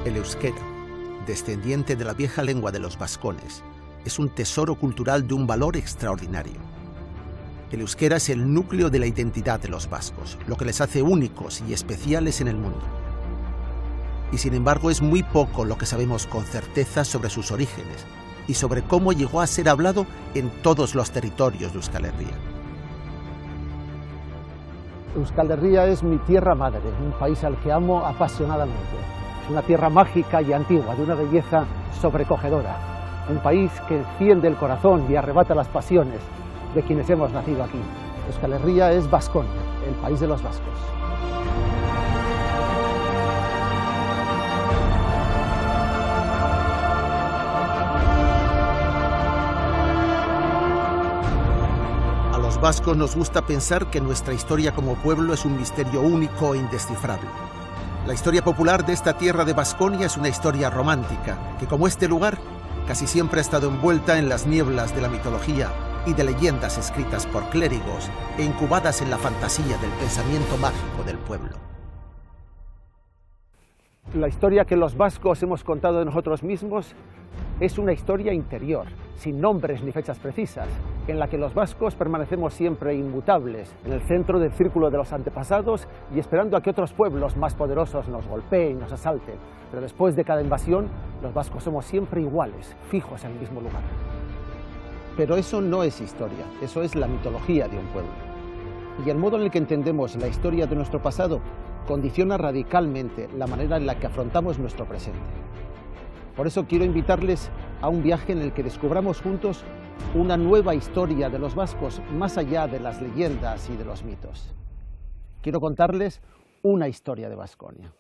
El euskera, descendiente de la vieja lengua de los vascones, es un tesoro cultural de un valor extraordinario. El euskera es el núcleo de la identidad de los vascos, lo que les hace únicos y especiales en el mundo. Y sin embargo es muy poco lo que sabemos con certeza sobre sus orígenes y sobre cómo llegó a ser hablado en todos los territorios de Euskal Herria. Euskal Herria es mi tierra madre, un país al que amo apasionadamente. Es una tierra mágica y antigua, de una belleza sobrecogedora. Un país que enciende el corazón y arrebata las pasiones de quienes hemos nacido aquí. Euskal Herria es Baskonia, el país de los vascos. A los vascos nos gusta pensar que nuestra historia como pueblo es un misterio único e indescifrable. La historia popular de esta tierra de Baskonia es una historia romántica, que como este lugar, casi siempre ha estado envuelta en las nieblas de la mitología y de leyendas escritas por clérigos e incubadas en la fantasía del pensamiento mágico del pueblo. La historia que los vascos hemos contado de nosotros mismos es una historia interior, sin nombres ni fechas precisas, en la que los vascos permanecemos siempre inmutables, en el centro del círculo de los antepasados y esperando a que otros pueblos más poderosos nos golpeen y nos asalten. Pero después de cada invasión, los vascos somos siempre iguales, fijos en el mismo lugar. Pero eso no es historia, eso es la mitología de un pueblo. Y el modo en el que entendemos la historia de nuestro pasado condiciona radicalmente la manera en la que afrontamos nuestro presente. Por eso quiero invitarles a un viaje en el que descubramos juntos una nueva historia de los vascos más allá de las leyendas y de los mitos. Quiero contarles una historia de Baskonia.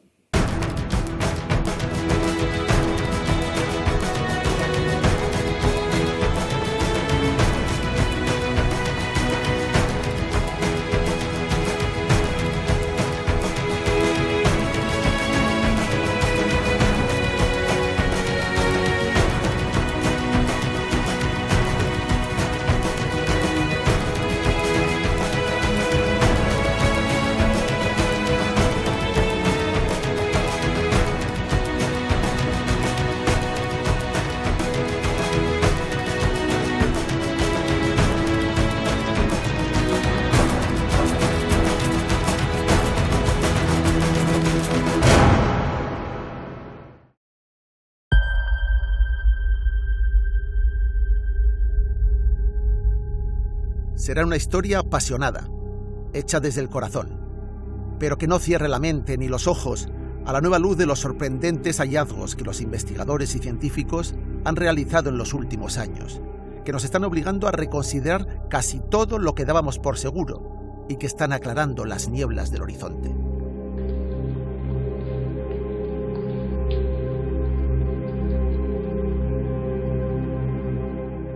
Será una historia apasionada, hecha desde el corazón, pero que no cierre la mente ni los ojos a la nueva luz de los sorprendentes hallazgos que los investigadores y científicos han realizado en los últimos años, que nos están obligando a reconsiderar casi todo lo que dábamos por seguro y que están aclarando las nieblas del horizonte.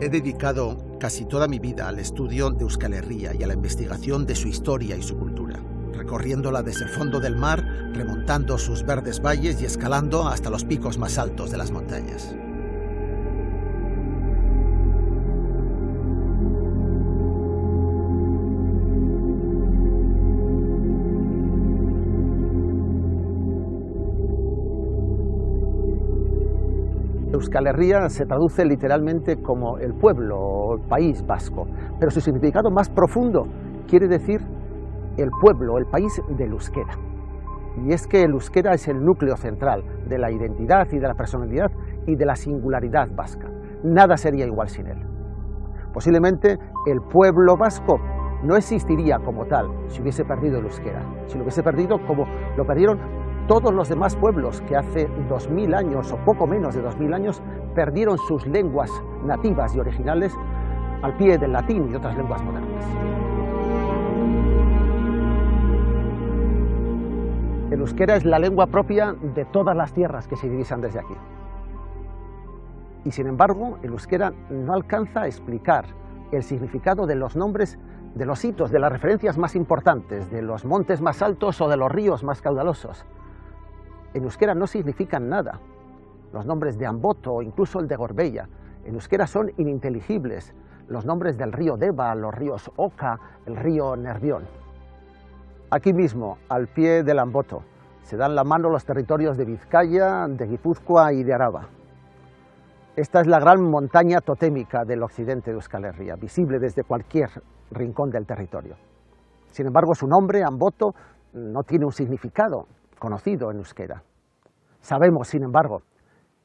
He dedicado casi toda mi vida al estudio de Euskal Herria y a la investigación de su historia y su cultura, recorriéndola desde el fondo del mar, remontando sus verdes valles y escalando hasta los picos más altos de las montañas. Euskal Herria se traduce literalmente como el pueblo o el país vasco, pero su significado más profundo quiere decir el pueblo, el país del euskera. Y es que el euskera es el núcleo central de la identidad y de la personalidad y de la singularidad vasca. Nada sería igual sin él. Posiblemente el pueblo vasco no existiría como tal si hubiese perdido el euskera, si lo hubiese perdido como lo perdieron todos los demás pueblos que hace 2000 años o poco menos de 2000 años perdieron sus lenguas nativas y originales al pie del latín y de otras lenguas modernas. El euskera es la lengua propia de todas las tierras que se divisan desde aquí. Y sin embargo, el euskera no alcanza a explicar el significado de los nombres de los hitos, de las referencias más importantes, de los montes más altos o de los ríos más caudalosos. En euskera no significan nada. Los nombres de Amboto o incluso el de Gorbella en euskera son ininteligibles. Los nombres del río Deva, los ríos Oka, el río Nervión. Aquí mismo, al pie del Amboto, Se dan la mano los territorios de Vizcaya, de Guipúzcoa y de Araba. Esta es la gran montaña totémica del occidente de Euskal Herria, visible desde cualquier rincón del territorio. Sin embargo, su nombre, Amboto, no tiene un significado conocido en euskera. Sabemos, sin embargo,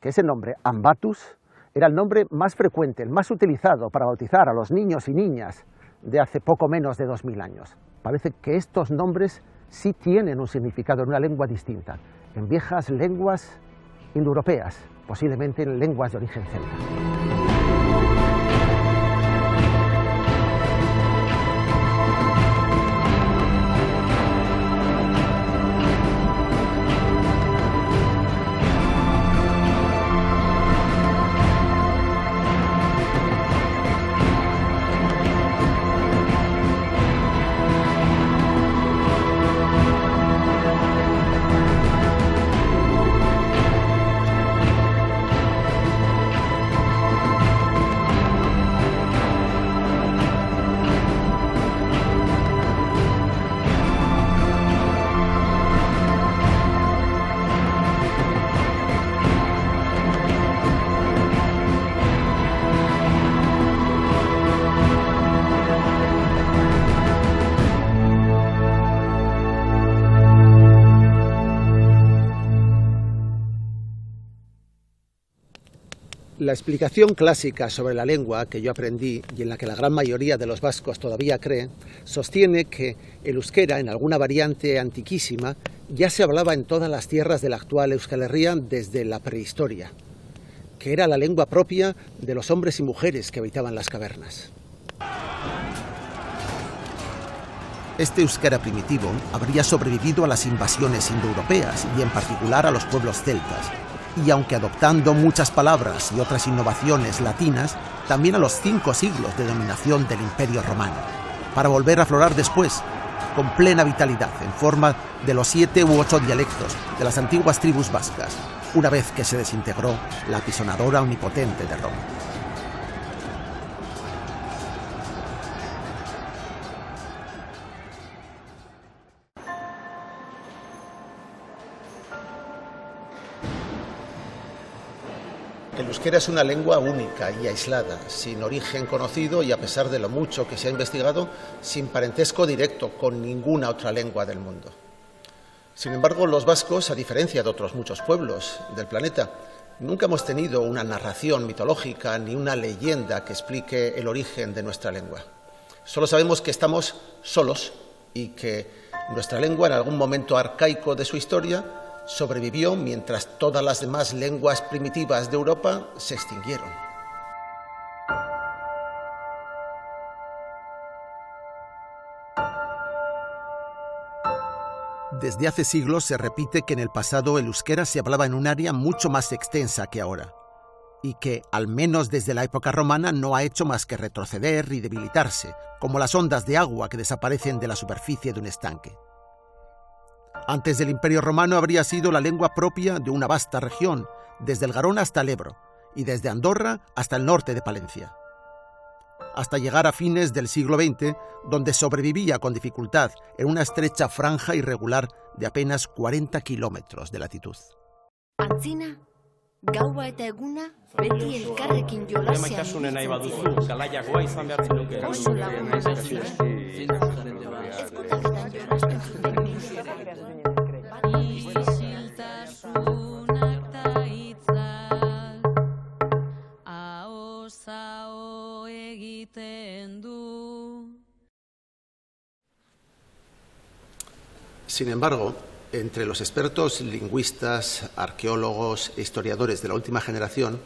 que ese nombre, Ambatus, era el nombre más frecuente, el más utilizado para bautizar a los niños y niñas de hace poco menos de 2000 años. Parece que estos nombres sí tienen un significado en una lengua distinta, en viejas lenguas indoeuropeas, posiblemente en lenguas de origen celta. La explicación clásica sobre la lengua que yo aprendí y en la que la gran mayoría de los vascos todavía cree, sostiene que el euskera, en alguna variante antiquísima, ya se hablaba en todas las tierras de la actual Euskal Herria desde la prehistoria, que era la lengua propia de los hombres y mujeres que habitaban las cavernas. Este euskera primitivo habría sobrevivido a las invasiones indoeuropeas y en particular a los pueblos celtas, y aunque adoptando muchas palabras y otras innovaciones latinas, también a los 5 siglos de dominación del Imperio Romano, para volver a aflorar después, con plena vitalidad, en forma de los 7 u 8 dialectos de las antiguas tribus vascas, una vez que se desintegró la apisonadora omnipotente de Roma. El euskera es una lengua única y aislada, sin origen conocido y a pesar de lo mucho que se ha investigado, sin parentesco directo con ninguna otra lengua del mundo. Sin embargo, los vascos, a diferencia de otros muchos pueblos del planeta, nunca hemos tenido una narración mitológica ni una leyenda que explique el origen de nuestra lengua. Solo sabemos que estamos solos y que nuestra lengua, en algún momento arcaico de su historia, sobrevivió mientras todas las demás lenguas primitivas de Europa se extinguieron. Desde hace siglos se repite que en el pasado el euskera se hablaba en un área mucho más extensa que ahora, y que, al menos desde la época romana, no ha hecho más que retroceder y debilitarse, como las ondas de agua que desaparecen de la superficie de un estanque. Antes del Imperio Romano habría sido la lengua propia de una vasta región, desde el Garona hasta el Ebro, y desde Andorra hasta el norte de Palencia, hasta llegar a fines del siglo XX, donde sobrevivía con dificultad en una estrecha franja irregular de apenas 40 kilómetros de latitud. Antzina, gaua eta eguna, beti elkarrekin jolasean oso lagun Sin embargo, entre los expertos lingüistas, arqueólogos e historiadores de la última generación,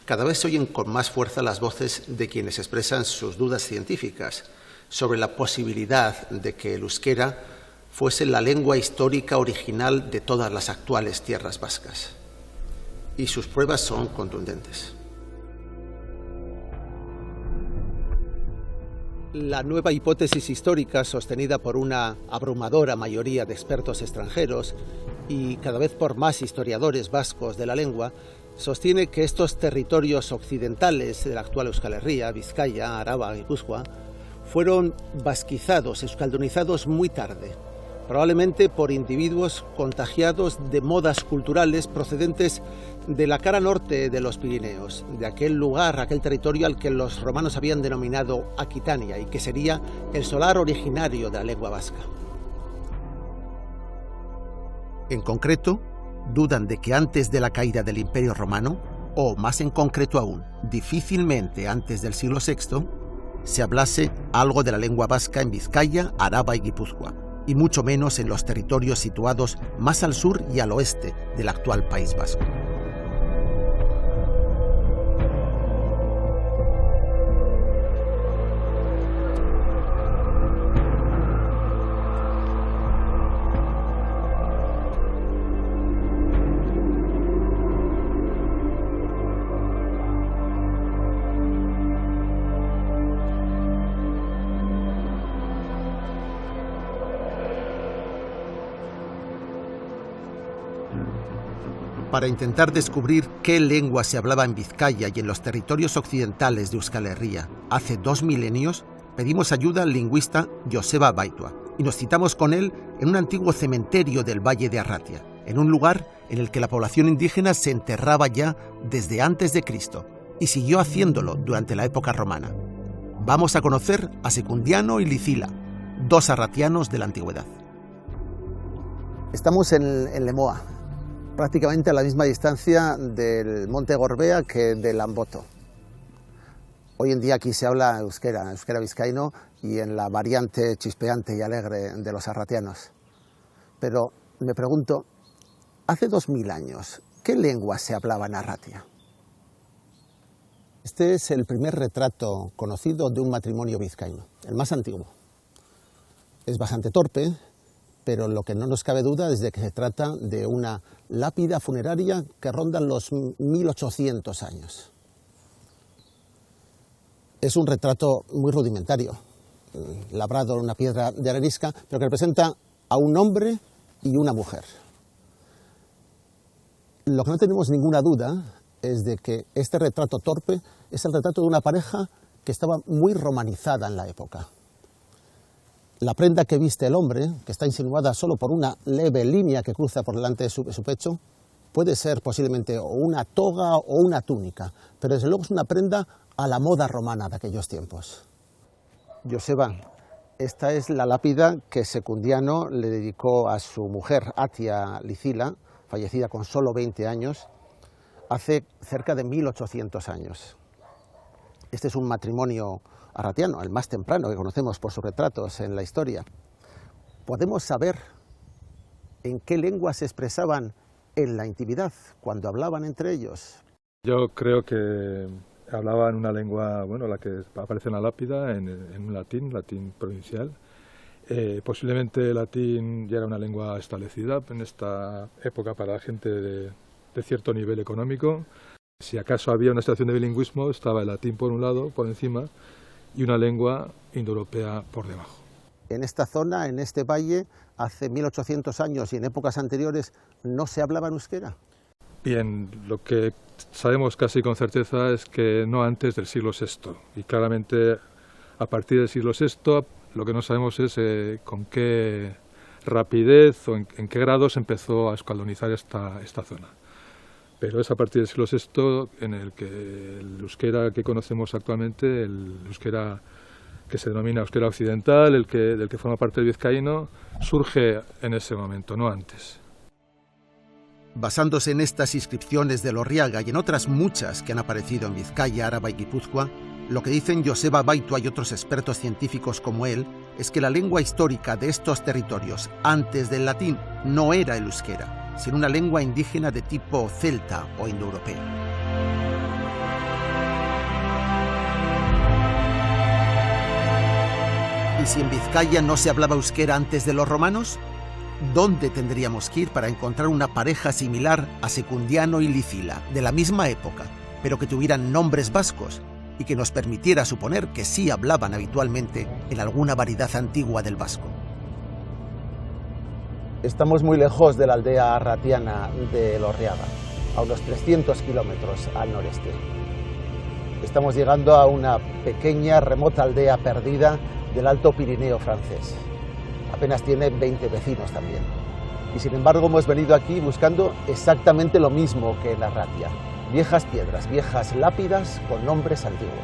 cada vez se oyen con más fuerza las voces de quienes expresan sus dudas científicas sobre la posibilidad de que el euskera fuese la lengua histórica original de todas las actuales tierras vascas. Y sus pruebas son contundentes. La nueva hipótesis histórica, sostenida por una abrumadora mayoría de expertos extranjeros y cada vez por más historiadores vascos de la lengua, sostiene que estos territorios occidentales de la actual Euskal Herria, Vizcaya, Araba, Guipúzcoa, fueron vasquizados, euskaldunizados muy tarde, probablemente por individuos contagiados de modas culturales procedentes de la cara norte de los Pirineos, de aquel lugar, aquel territorio al que los romanos habían denominado Aquitania y que sería el solar originario de la lengua vasca. En concreto, dudan de que antes de la caída del Imperio Romano, o más en concreto aún, difícilmente antes del siglo VI, se hablase algo de la lengua vasca en Vizcaya, Araba y Guipúzcoa, y mucho menos en los territorios situados más al sur y al oeste del actual País Vasco. Para intentar descubrir qué lengua se hablaba en Vizcaya y en los territorios occidentales de Euskal Herria hace 2 milenios, pedimos ayuda al lingüista Joseba Baitua y nos citamos con él en un antiguo cementerio del Valle de Arratia, en un lugar en el que la población indígena se enterraba ya desde antes de Cristo y siguió haciéndolo durante la época romana. Vamos a conocer a Secundiano y Licila, 2 arratianos de la antigüedad. Estamos en Lemoa, prácticamente a la misma distancia del Monte Gorbea que del Amboto. Hoy en día aquí se habla euskera vizcaíno y en la variante chispeante y alegre de los arratianos. Pero me pregunto, hace 2000 años, ¿qué lengua se hablaba en Arratia? Este es el primer retrato conocido de un matrimonio vizcaíno, el más antiguo. Es bastante torpe, pero lo que no nos cabe duda es de que se trata de una lápida funeraria que ronda los 1800 años. Es un retrato muy rudimentario, labrado en una piedra de arenisca, pero que representa a un hombre y una mujer. Lo que no tenemos ninguna duda es de que este retrato torpe es el retrato de una pareja que estaba muy romanizada en la época. La prenda que viste el hombre, que está insinuada solo por una leve línea que cruza por delante de su pecho, puede ser posiblemente o una toga o una túnica, pero desde luego es una prenda a la moda romana de aquellos tiempos. Joseba, esta es la lápida que Secundiano le dedicó a su mujer Atia Licila, fallecida con solo 20 años, hace cerca de 1800 años. Este es un matrimonio arratiano, el más temprano que conocemos por sus retratos en la historia. ¿Podemos saber en qué lengua se expresaban en la intimidad, cuando hablaban entre ellos? Yo creo que hablaban una lengua, bueno, la que aparece en la lápida, en un latín provincial. Posiblemente el latín ya era una lengua establecida en esta época para gente de cierto nivel económico. Si acaso había una situación de bilingüismo, estaba el latín por un lado, por encima, y una lengua indoeuropea por debajo. En esta zona, en este valle, hace 1800 años y en épocas anteriores, ¿no se hablaba en euskera? Bien, lo que sabemos casi con certeza es que no antes del siglo VI, y claramente a partir del siglo VI lo que no sabemos es con qué rapidez o en qué grado se empezó a escalonizar esta zona. Pero es a partir del siglo VI en el que el euskera que conocemos actualmente, el euskera que se denomina euskera occidental, del que forma parte el vizcaíno, surge en ese momento, no antes. Basándose en estas inscripciones de Lorriaga y en otras muchas que han aparecido en Vizcaya, Araba y Guipúzcoa, lo que dicen Joseba Baitua y otros expertos científicos como él es que la lengua histórica de estos territorios antes del latín no era el euskera, sino una lengua indígena de tipo celta o indoeuropeo. ¿Y si en Vizcaya no se hablaba euskera antes de los romanos? ¿Dónde tendríamos que ir para encontrar una pareja similar a Secundiano y Licila, de la misma época, pero que tuvieran nombres vascos y que nos permitiera suponer que sí hablaban habitualmente en alguna variedad antigua del vasco? Estamos muy lejos de la aldea arratiana de Lorriaga, a unos 300 kilómetros al noreste. Estamos llegando a una pequeña, remota aldea perdida del Alto Pirineo francés. apenas tiene 20 vecinos también. Y sin embargo hemos venido aquí buscando exactamente lo mismo que en Arratia. Viejas piedras, viejas lápidas con nombres antiguos.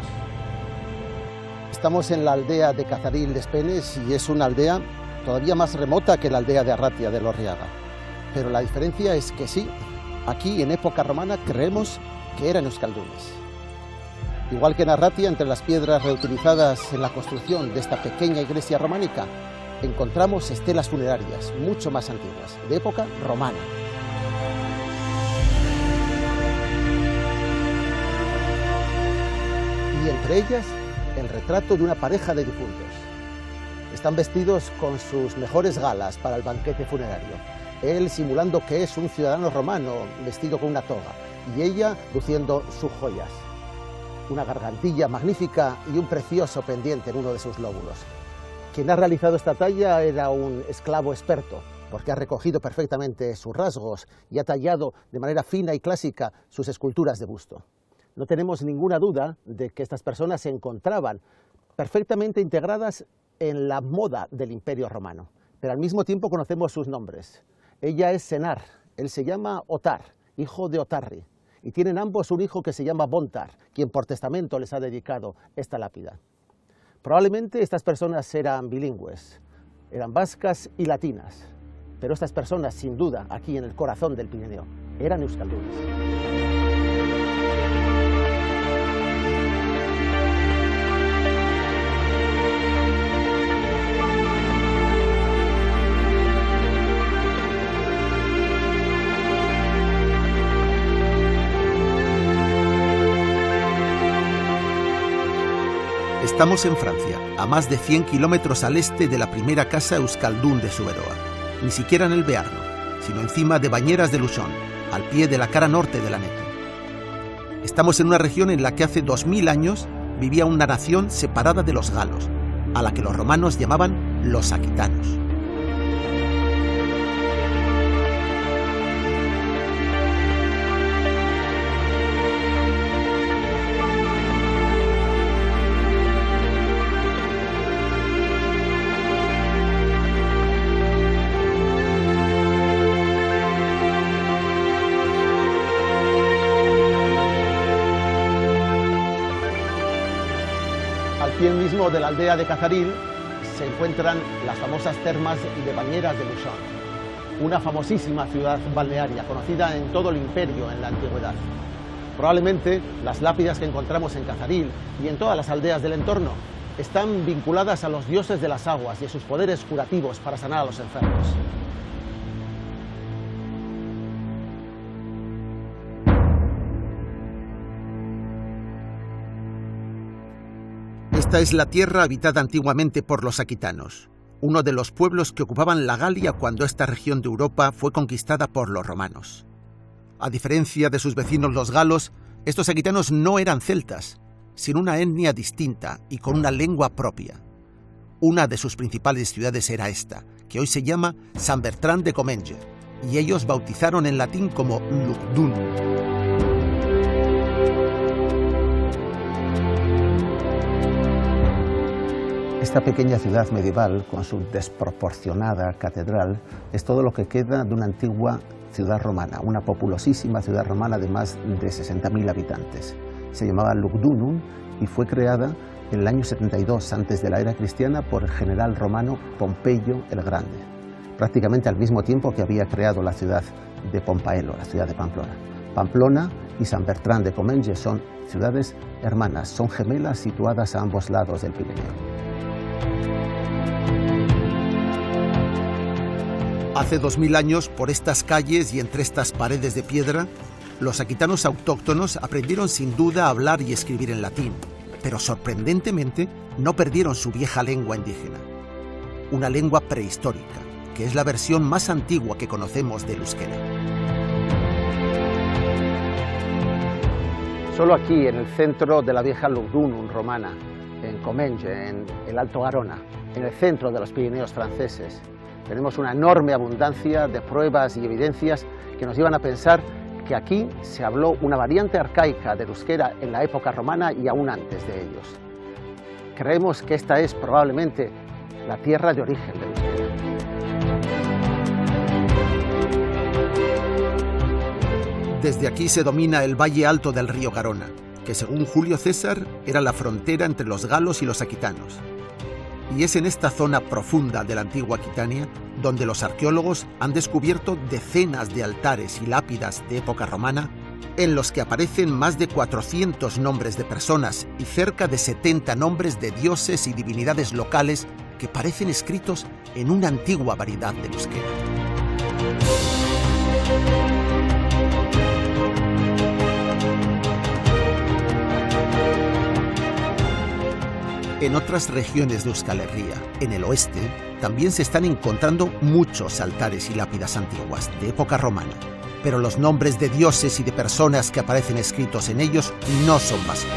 Estamos en la aldea de Cazaril de Espenes y es una aldea todavía más remota que la aldea de Arratia de Lorriaga. Pero la diferencia es que sí, aquí en época romana creemos que eran euskaldunes. Igual que en Arratia, entre las piedras reutilizadas en la construcción de esta pequeña iglesia románica, encontramos estelas funerarias mucho más antiguas, de época romana. Y entre ellas, el retrato de una pareja de difuntos. Están vestidos con sus mejores galas para el banquete funerario. Él simulando que es un ciudadano romano vestido con una toga y ella luciendo sus joyas. Una gargantilla magnífica y un precioso pendiente en uno de sus lóbulos. Quien ha realizado esta talla era un esclavo experto, porque ha recogido perfectamente sus rasgos y ha tallado de manera fina y clásica sus esculturas de busto. No tenemos ninguna duda de que estas personas se encontraban perfectamente integradas en la moda del Imperio Romano, pero al mismo tiempo conocemos sus nombres. Ella es Senar, él se llama Otar, hijo de Otarri, y tienen ambos un hijo que se llama Bontar, quien por testamento les ha dedicado esta lápida. Probablemente estas personas eran bilingües, eran vascas y latinas, pero estas personas, sin duda, aquí en el corazón del Pirineo, eran euskaldunes. Estamos en Francia, a más de 100 kilómetros al este de la primera casa euskaldún de Zuberoa. Ni siquiera en el Bearno, sino encima de Bañeras de Luchon, al pie de la cara norte del Aneto. Estamos en una región en la que hace 2000 años vivía una nación separada de los galos, a la que los romanos llamaban los aquitanos. Al pie mismo de la aldea de Cazaril se encuentran las famosas termas de Bañeras de Luchon, una famosísima ciudad balnearia conocida en todo el imperio en la antigüedad. Probablemente las lápidas que encontramos en Cazaril y en todas las aldeas del entorno están vinculadas a los dioses de las aguas y a sus poderes curativos para sanar a los enfermos. Esta es la tierra habitada antiguamente por los aquitanos, uno de los pueblos que ocupaban la Galia cuando esta región de Europa fue conquistada por los romanos. A diferencia de sus vecinos los galos, estos aquitanos no eran celtas, sino una etnia distinta y con una lengua propia. Una de sus principales ciudades era esta, que hoy se llama San Bertrand de Comenge, y ellos bautizaron en latín como Lugdunum. Esta pequeña ciudad medieval, con su desproporcionada catedral, es todo lo que queda de una antigua ciudad romana, una populosísima ciudad romana de más de 60.000 habitantes. Se llamaba Lugdunum y fue creada en el año 72 antes de la era cristiana por el general romano Pompeyo el Grande, prácticamente al mismo tiempo que había creado la ciudad de Pompaelo, la ciudad de Pamplona. Pamplona y San Bertrand de Comenge son ciudades hermanas, son gemelas situadas a ambos lados del Pirineo. Hace 2000 años, por estas calles y entre estas paredes de piedra, los aquitanos autóctonos aprendieron sin duda a hablar y escribir en latín, pero sorprendentemente no perdieron su vieja lengua indígena. Una lengua prehistórica, que es la versión más antigua que conocemos del euskera. Solo aquí, en el centro de la vieja Lugdunum romana, en Comenge, en el Alto Garona, en el centro de los Pirineos franceses, tenemos una enorme abundancia de pruebas y evidencias que nos llevan a pensar que aquí se habló una variante arcaica del euskera en la época romana y aún antes de ellos. Creemos que esta es probablemente la tierra de origen del euskera. Desde aquí se domina el valle alto del río Garona, que según Julio César era la frontera entre los galos y los aquitanos. Y es en esta zona profunda de la antigua Aquitania donde los arqueólogos han descubierto decenas de altares y lápidas de época romana en los que aparecen más de 400 nombres de personas y cerca de 70 nombres de dioses y divinidades locales que parecen escritos en una antigua variedad del euskera. En otras regiones de Euskal Herria, en el oeste, también se están encontrando muchos altares y lápidas antiguas de época romana, pero los nombres de dioses y de personas que aparecen escritos en ellos no son vascos.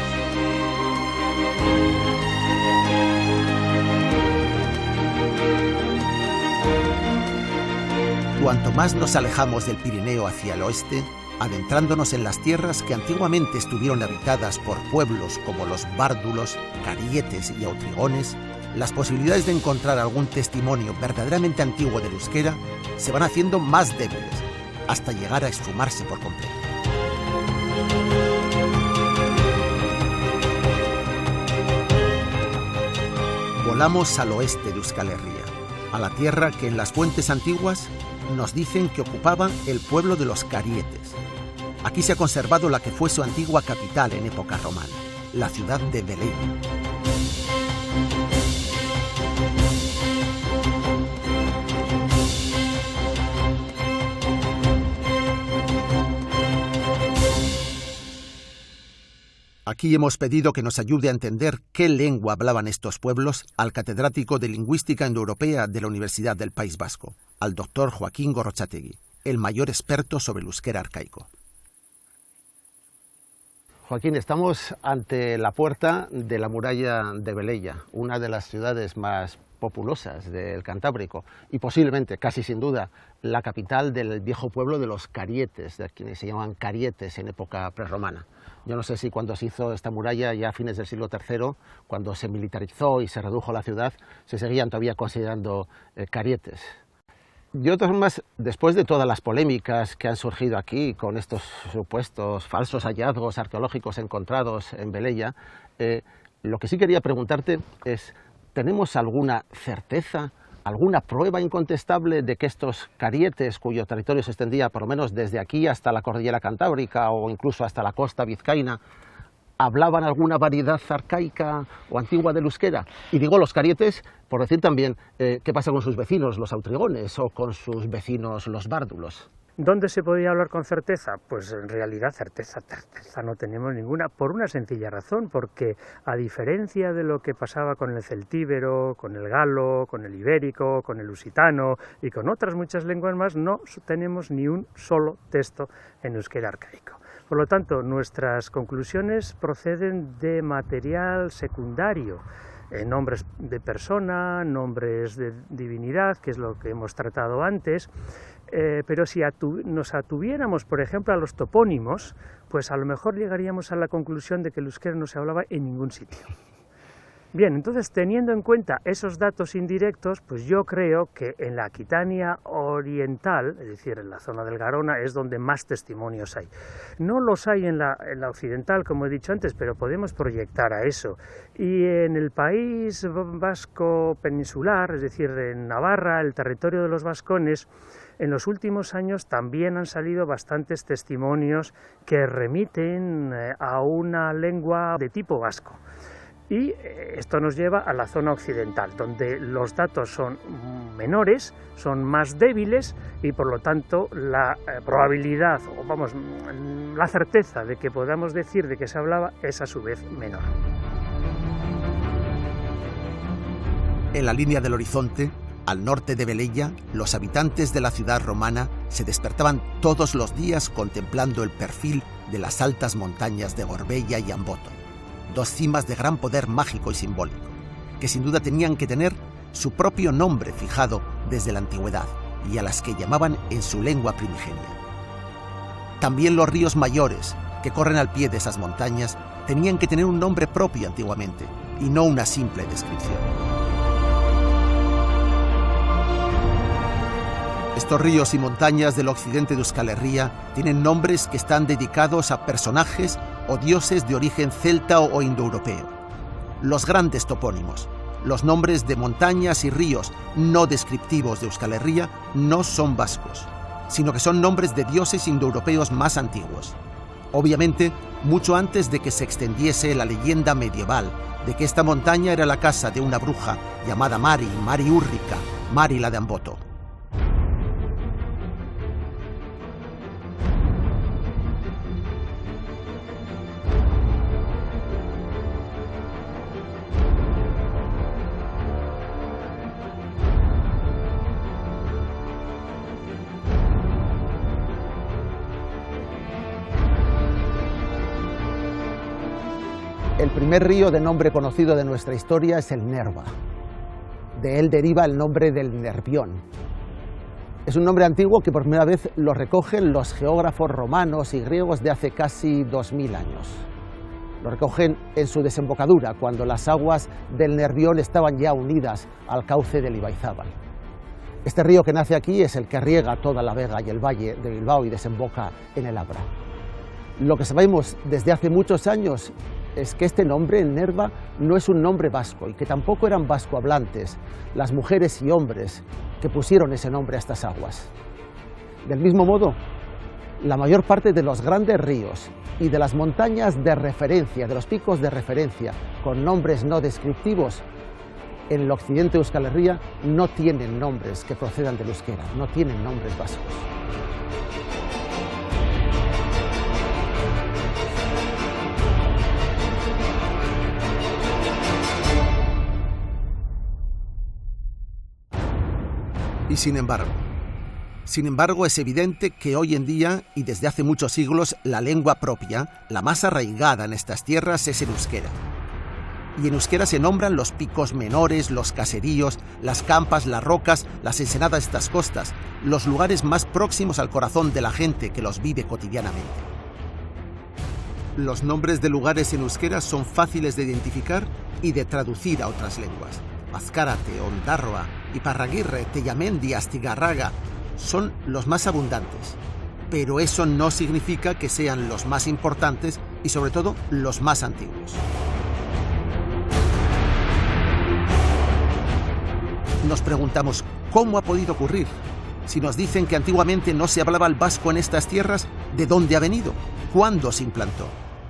Cuanto más nos alejamos del Pirineo hacia el oeste, adentrándonos en las tierras que antiguamente estuvieron habitadas por pueblos como los bárdulos, carietes y autrigones, las posibilidades de encontrar algún testimonio verdaderamente antiguo del euskera se van haciendo más débiles, hasta llegar a esfumarse por completo. Volamos al oeste de Euskal Herria, a la tierra que en las fuentes antiguas nos dicen que ocupaba el pueblo de los carietes. Aquí se ha conservado la que fue su antigua capital en época romana, la ciudad de Velella. Aquí hemos pedido que nos ayude a entender qué lengua hablaban estos pueblos al catedrático de Lingüística Indoeuropea de la Universidad del País Vasco, al doctor Joaquín Gorrotxategi, el mayor experto sobre el euskera arcaico. Joaquín, estamos ante la puerta de la muralla de Velella, una de las ciudades más populosas del Cantábrico y posiblemente, casi sin duda, la capital del viejo pueblo de los carietes, de quienes se llaman carietes en época prerromana. Yo no sé si cuando se hizo esta muralla, ya a fines del siglo III, cuando se militarizó y se redujo la ciudad, se seguían todavía considerando carietes. De todas formas, después de todas las polémicas que han surgido aquí con estos supuestos falsos hallazgos arqueológicos encontrados en Velella, lo que sí quería preguntarte es, ¿tenemos alguna certeza, alguna prueba incontestable de que estos carietes, cuyo territorio se extendía por lo menos desde aquí hasta la cordillera Cantábrica o incluso hasta la costa vizcaína, hablaban alguna variedad arcaica o antigua del euskera? Y digo los carietes por decir también qué pasa con sus vecinos, los autrigones, o con sus vecinos, los bárdulos. ¿Dónde se podía hablar con certeza? Pues en realidad certeza no tenemos ninguna, por una sencilla razón, porque a diferencia de lo que pasaba con el celtíbero, con el galo, con el ibérico, con el lusitano y con otras muchas lenguas más, no tenemos ni un solo texto en euskera arcaico. Por lo tanto, nuestras conclusiones proceden de material secundario, nombres de persona, nombres de divinidad, que es lo que hemos tratado antes, pero si nos atuviéramos, por ejemplo, a los topónimos, pues a lo mejor llegaríamos a la conclusión de que el euskera no se hablaba en ningún sitio. Bien, entonces, teniendo en cuenta esos datos indirectos, pues yo creo que en la Aquitania oriental, es decir, en la zona del Garona, es donde más testimonios hay. No los hay en la occidental, como he dicho antes, pero podemos proyectar a eso. Y en el país vasco peninsular, es decir, en Navarra, el territorio de los vascones, en los últimos años también han salido bastantes testimonios que remiten a una lengua de tipo vasco. Y esto nos lleva a la zona occidental, donde los datos son menores, son más débiles y por lo tanto la probabilidad, o vamos, la certeza de que podamos decir de que se hablaba es a su vez menor. En la línea del horizonte, al norte de Velella, los habitantes de la ciudad romana se despertaban todos los días contemplando el perfil de las altas montañas de Gorbella y Amboto, dos cimas de gran poder mágico y simbólico, que sin duda tenían que tener su propio nombre fijado desde la antigüedad y a las que llamaban en su lengua primigenia. También los ríos mayores, que corren al pie de esas montañas, tenían que tener un nombre propio antiguamente, y no una simple descripción. Estos ríos y montañas del occidente de Euskal Herria tienen nombres que están dedicados a personajes o dioses de origen celta o indoeuropeo. Los grandes topónimos, los nombres de montañas y ríos no descriptivos de Euskal Herria no son vascos, sino que son nombres de dioses indoeuropeos más antiguos. Obviamente, mucho antes de que se extendiese la leyenda medieval de que esta montaña era la casa de una bruja llamada Mari Úrrica, Mari la de Amboto. El primer río de nombre conocido de nuestra historia es el Nerva. De él deriva el nombre del Nervión. Es un nombre antiguo que por primera vez lo recogen los geógrafos romanos y griegos de hace casi 2000 años. Lo recogen en su desembocadura, cuando las aguas del Nervión estaban ya unidas al cauce del Ibaizábal. Este río que nace aquí es el que riega toda la Vega y el valle de Bilbao y desemboca en el Abra. Lo que sabemos desde hace muchos años es que este nombre, el Nerva, no es un nombre vasco y que tampoco eran vascohablantes las mujeres y hombres que pusieron ese nombre a estas aguas. Del mismo modo, la mayor parte de los grandes ríos y de las montañas de referencia, de los picos de referencia con nombres no descriptivos, en el occidente de Euskal Herria no tienen nombres que procedan del euskera, no tienen nombres vascos. Y sin embargo es evidente que hoy en día y desde hace muchos siglos la lengua propia, la más arraigada en estas tierras, es el euskera. Y en euskera se nombran los picos menores, los caseríos, las campas, las rocas, las ensenadas de estas costas, los lugares más próximos al corazón de la gente que los vive cotidianamente. Los nombres de lugares en euskera son fáciles de identificar y de traducir a otras lenguas. Azcárate, Ondarroa, Iparraguirre, Tellamendi, Astigarraga son los más abundantes, pero eso no significa que sean los más importantes y sobre todo los más antiguos. Nos preguntamos, ¿cómo ha podido ocurrir? Si nos dicen que antiguamente no se hablaba el vasco en estas tierras, ¿de dónde ha venido? ¿Cuándo se implantó?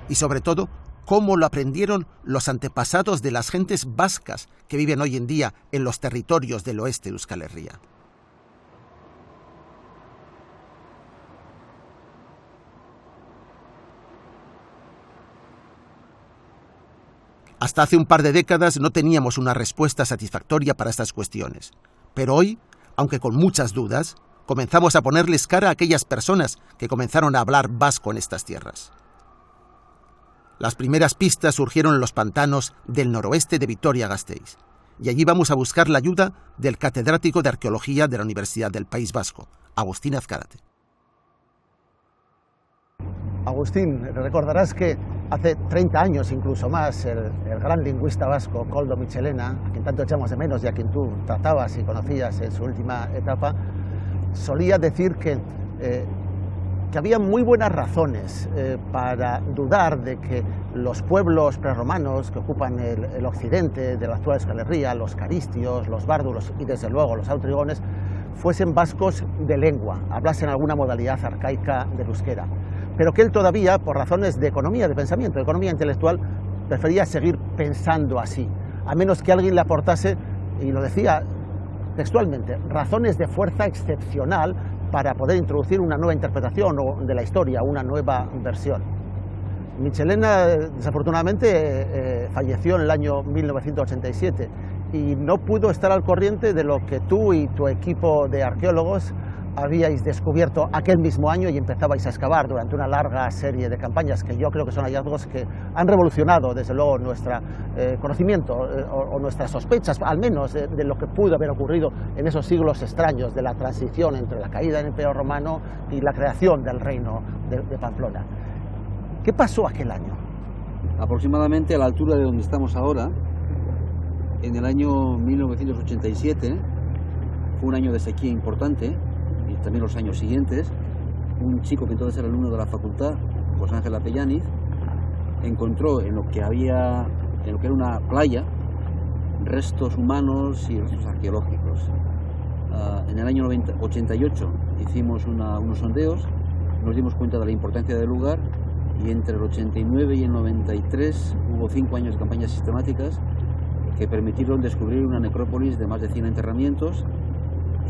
Y sobre todo, ¿cómo lo aprendieron los antepasados de las gentes vascas que viven hoy en día en los territorios del oeste de Euskal Herria? Hasta hace un par de décadas no teníamos una respuesta satisfactoria para estas cuestiones. Pero hoy, aunque con muchas dudas, comenzamos a ponerles cara a aquellas personas que comenzaron a hablar vasco en estas tierras. Las primeras pistas surgieron en los pantanos del noroeste de Vitoria-Gasteiz, y allí vamos a buscar la ayuda del catedrático de Arqueología de la Universidad del País Vasco, Agustín Azcárate. Agustín, recordarás que hace 30 años, incluso más, el gran lingüista vasco, Koldo Mitxelena, a quien tanto echamos de menos y a quien tú tratabas y conocías en su última etapa, solía decir que había muy buenas razones para dudar de que los pueblos prerromanos que ocupan el occidente de la actual Euskal Herria, los caristios, los bárdulos y desde luego los autrigones, fuesen vascos de lengua, hablasen alguna modalidad arcaica del euskera, pero que él todavía, por razones de economía, de pensamiento, de economía intelectual, prefería seguir pensando así, a menos que alguien le aportase, y lo decía textualmente, razones de fuerza excepcional para poder introducir una nueva interpretación de la historia, una nueva versión. Mitxelena, desafortunadamente, falleció en el año 1987 y no pudo estar al corriente de lo que tú y tu equipo de arqueólogos habíais descubierto aquel mismo año y empezabais a excavar durante una larga serie de campañas que yo creo que son hallazgos que han revolucionado desde luego nuestro conocimiento o nuestras sospechas, al menos de lo que pudo haber ocurrido en esos siglos extraños de la transición entre la caída del Imperio Romano y la creación del reino de Pamplona. ¿Qué pasó aquel año? Aproximadamente a la altura de donde estamos ahora, en el año 1987, fue un año de sequía importante, y también los años siguientes, un chico que entonces era alumno de la facultad, José Ángel Apellaniz, encontró en lo que era una playa restos humanos y restos arqueológicos. En el año 88 hicimos unos sondeos, nos dimos cuenta de la importancia del lugar, y entre el 89 y el 93 hubo 5 años de campañas sistemáticas que permitieron descubrir una necrópolis de más de 100 enterramientos,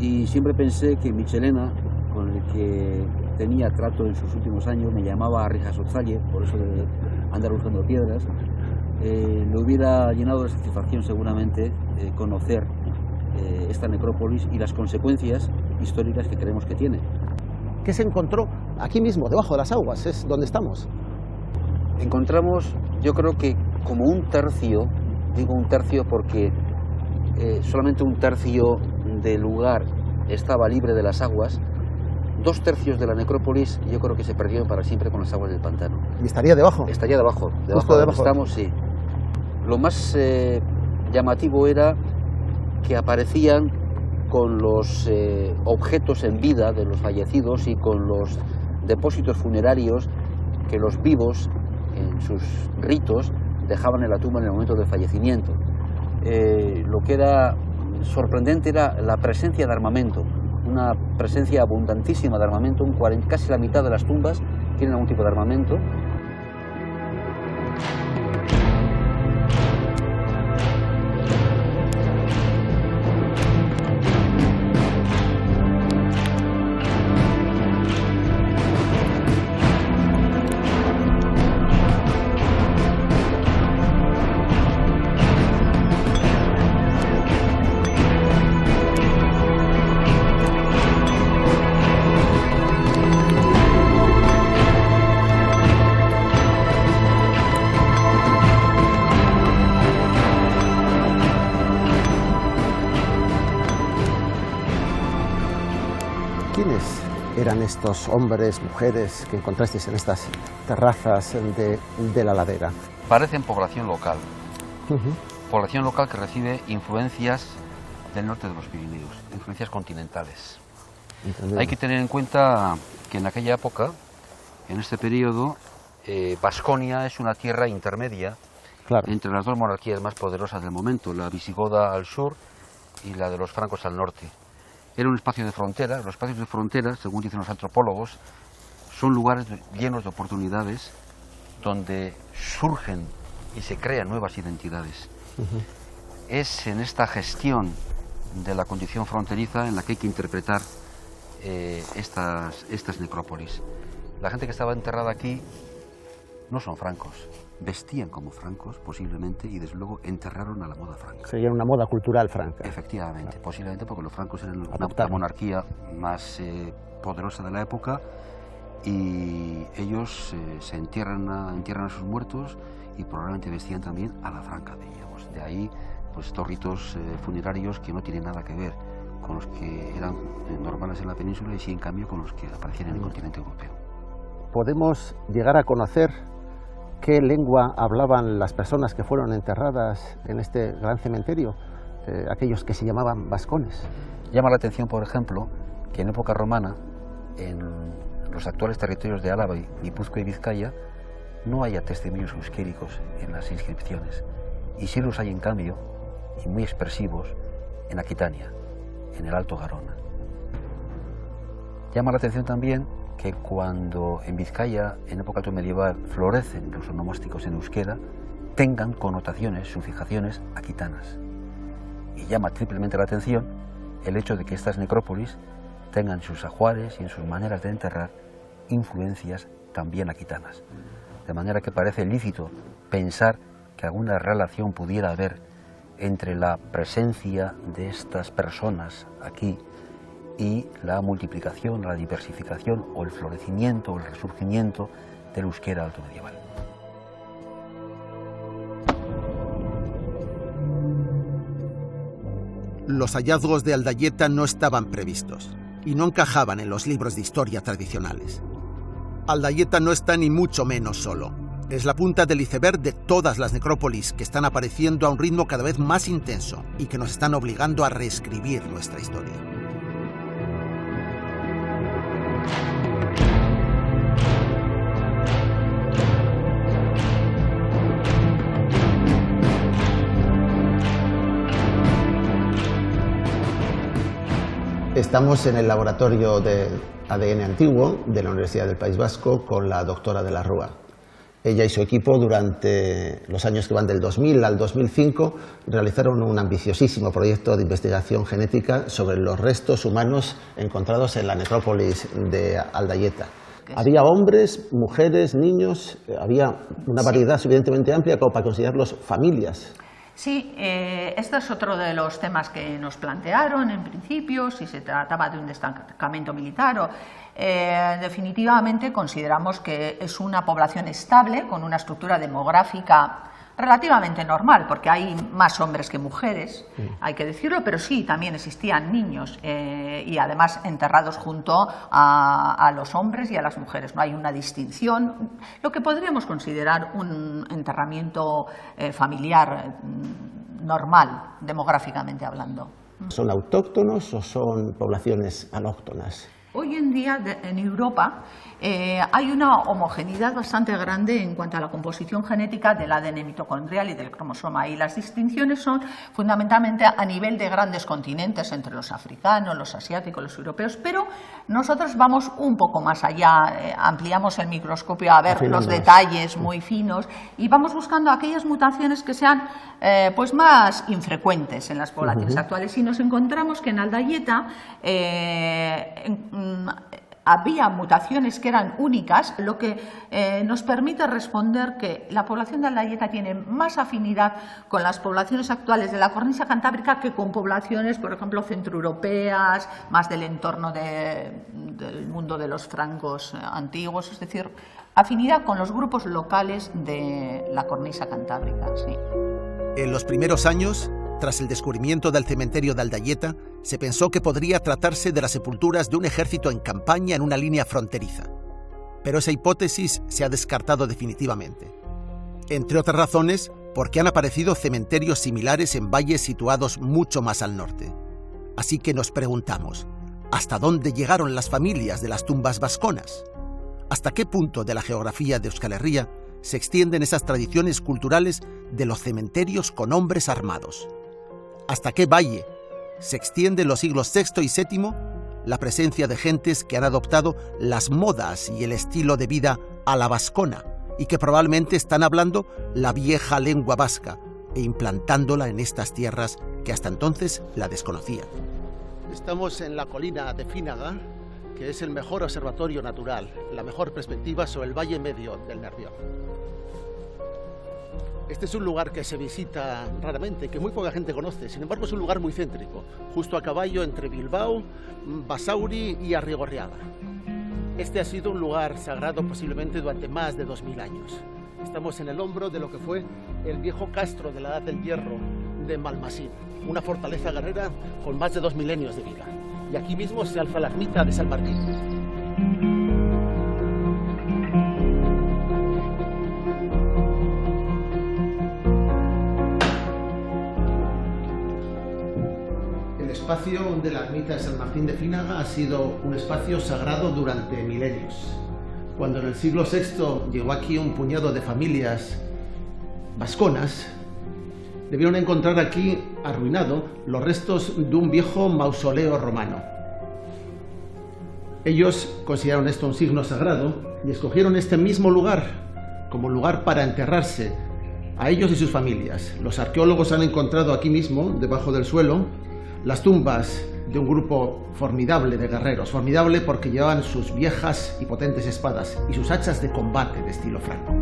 y siempre pensé que Michelena, con el que tenía trato en sus últimos años, me llamaba Arrijasotzalde, por eso de andar buscando piedras, le hubiera llenado de satisfacción seguramente conocer esta necrópolis y las consecuencias históricas que creemos que tiene. ¿Qué se encontró aquí mismo, debajo de las aguas? Es donde estamos. Encontramos, yo creo que como un tercio, digo un tercio porque solamente un tercio del lugar estaba libre de las aguas. 2 tercios de la necrópolis yo creo que se perdieron para siempre con las aguas del pantano. ¿Y estaría debajo? Estaría debajo de donde estamos, sí. Lo más llamativo era que aparecían con los objetos en vida de los fallecidos y con los depósitos funerarios que los vivos en sus ritos dejaban en la tumba en el momento del fallecimiento. Lo que era sorprendente era la presencia de armamento, una presencia abundantísima de armamento, casi la mitad de las tumbas tienen algún tipo de armamento. ¿Quiénes eran estos hombres, mujeres que encontrasteis en estas terrazas de la ladera? Parecen población local. Población local que recibe influencias del norte de los Pirineos, influencias continentales. Entendido. Hay que tener en cuenta que en aquella época, en este periodo, Baskonia es una tierra intermedia, Claro. entre las 2 monarquías más poderosas del momento, la visigoda al sur y la de los francos al norte. Era un espacio de frontera. Los espacios de frontera, según dicen los antropólogos, son lugares llenos de oportunidades donde surgen y se crean nuevas identidades. Es en esta gestión de la condición fronteriza en la que hay que interpretar estas necrópolis. La gente que estaba enterrada aquí no son francos, vestían como francos posiblemente y desde luego enterraron a la moda franca. Sería una moda cultural franca. Efectivamente, posiblemente porque los francos eran la Adoptaron. monarquía más poderosa de la época y ellos se entierran a sus muertos y probablemente vestían también a la franca, diríamos. De ahí pues estos ritos funerarios que no tienen nada que ver con los que eran normales en la península y sí en cambio con los que aparecían en el continente europeo. ¿Podemos llegar a conocer qué lengua hablaban las personas que fueron enterradas en este gran cementerio? Aquellos que se llamaban vascones. Llama la atención, por ejemplo, que en época romana, en los actuales territorios de Álava, Guipúzcoa y Vizcaya, no haya testimonios euskéricos en las inscripciones. Y sí los hay, en cambio, y muy expresivos, en Aquitania, en el Alto Garona. Llama la atención también que cuando en Vizcaya, en época altomedieval, florecen los onomásticos en euskera, tengan connotaciones, sufijaciones aquitanas. Y llama triplemente la atención el hecho de que estas necrópolis tengan en sus ajuares y en sus maneras de enterrar influencias también aquitanas. De manera que parece lícito pensar que alguna relación pudiera haber entre la presencia de estas personas aquí y la multiplicación, la diversificación o el florecimiento o el resurgimiento del euskera altomedieval. Los hallazgos de Aldayeta no estaban previstos y no encajaban en los libros de historia tradicionales. Aldayeta no está ni mucho menos solo. Es la punta del iceberg de todas las necrópolis que están apareciendo a un ritmo cada vez más intenso y que nos están obligando a reescribir nuestra historia. Estamos en el laboratorio de ADN antiguo de la Universidad del País Vasco con la doctora de la Rúa. Ella y su equipo, durante los años que van del 2000 al 2005, realizaron un ambiciosísimo proyecto de investigación genética sobre los restos humanos encontrados en la necrópolis de Aldaieta. Había hombres, mujeres, niños, había una variedad suficientemente amplia como para considerarlos familias. Sí, este es otro de los temas que nos plantearon en principio, si se trataba de un destacamento militar o... definitivamente consideramos que es una población estable, con una estructura demográfica relativamente normal, porque hay más hombres que mujeres, hay que decirlo, pero sí, también existían niños y además enterrados junto a los hombres y a las mujeres. No hay una distinción, lo que podríamos considerar un enterramiento familiar normal, demográficamente hablando. ¿Son autóctonos o son poblaciones alóctonas? Hoy en día en Europa hay una homogeneidad bastante grande en cuanto a la composición genética del ADN mitocondrial y del cromosoma, y las distinciones son fundamentalmente a nivel de grandes continentes entre los africanos, los asiáticos, los europeos, pero nosotros vamos un poco más allá, ampliamos el microscopio a ver los detalles muy finos y vamos buscando aquellas mutaciones que sean pues más infrecuentes en las poblaciones actuales, y nos encontramos que en Aldaieta había mutaciones que eran únicas, lo que nos permite responder que la población de Aldaieta tiene más afinidad con las poblaciones actuales de la cornisa cantábrica que con poblaciones, por ejemplo, centroeuropeas, más del entorno del mundo de los francos antiguos, es decir, afinidad con los grupos locales de la cornisa cantábrica. Sí. En los primeros años, tras el descubrimiento del cementerio de Aldaieta, se pensó que podría tratarse de las sepulturas de un ejército en campaña en una línea fronteriza. Pero esa hipótesis se ha descartado definitivamente. Entre otras razones, porque han aparecido cementerios similares en valles situados mucho más al norte. Así que nos preguntamos, ¿hasta dónde llegaron las familias de las tumbas vasconas? ¿Hasta qué punto de la geografía de Euskal Herria se extienden esas tradiciones culturales de los cementerios con hombres armados? ¿Hasta qué valle se extiende en los siglos VI y VII la presencia de gentes que han adoptado las modas y el estilo de vida a la vascona y que probablemente están hablando la vieja lengua vasca e implantándola en estas tierras que hasta entonces la desconocían? Estamos en la colina de Fínaga, que es el mejor observatorio natural, la mejor perspectiva sobre el valle medio del Nervión. Este es un lugar que se visita raramente, que muy poca gente conoce, sin embargo es un lugar muy céntrico, justo a caballo entre Bilbao, Basauri y Arrigorriaga. Este ha sido un lugar sagrado posiblemente durante más de 2000 años. Estamos en el hombro de lo que fue el viejo castro de la Edad del Hierro de Malmasín, una fortaleza guerrera con más de 2 milenios de vida. Y aquí mismo se alza la ermita de San Martín. El espacio de la ermita de San Martín de Fínaga ha sido un espacio sagrado durante milenios. Cuando en el siglo VI llegó aquí un puñado de familias vasconas, debieron encontrar aquí, arruinado, los restos de un viejo mausoleo romano. Ellos consideraron esto un signo sagrado y escogieron este mismo lugar como lugar para enterrarse a ellos y sus familias. Los arqueólogos han encontrado aquí mismo, debajo del suelo, las tumbas de un grupo formidable de guerreros, formidable porque llevaban sus viejas y potentes espadas y sus hachas de combate de estilo franco.